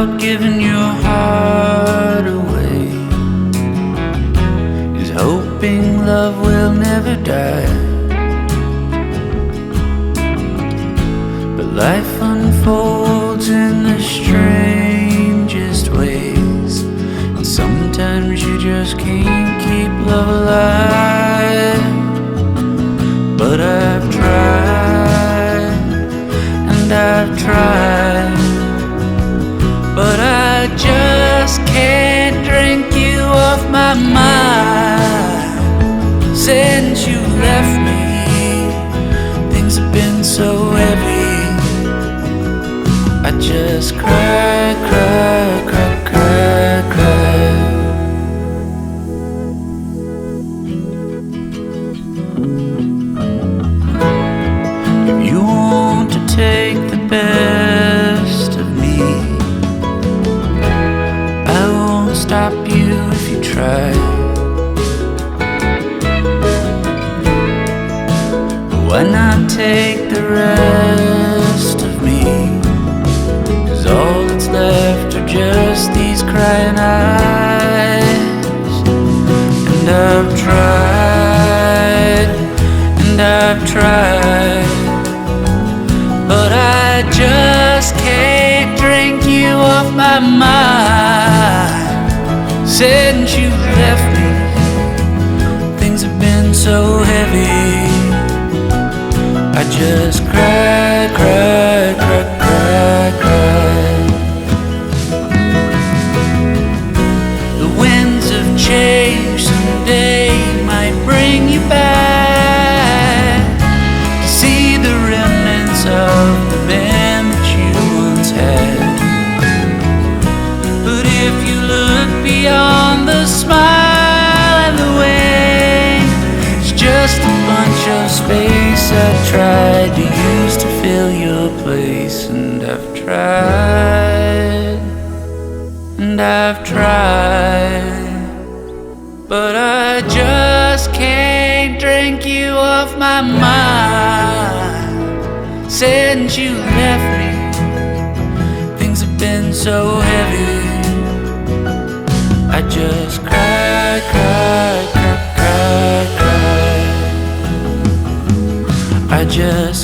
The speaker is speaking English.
about giving your heart away is hoping love will never die. But life unfolds in the strangest ways, and sometimes you just can't keep love alive. But I've tried, and I've tried, but I just can't drink you off my mind. Since you left me, things have been so heavy. I just cry, cry, cry, cry, cry. If you want to take the best of me, I won't stop you if you try. Why not take the rest of me? 'Cause all that's left are just these crying eyes. And I've tried, and I've tried, but I just can't drink you off my mind. Since you left me, things have been so heavy. I just cry, cry, cry, cry, cry. The winds of change someday might bring you back to see the remnants of the man that you once had. But if you look beyond the smile and the wing, it's just a bunch of space I tried to use to fill your place. And I've tried, and I've tried, but I just can't drink you off my mind. Since you left me, things have been so heavy. I just cry, cry, cry, cry, cry. I just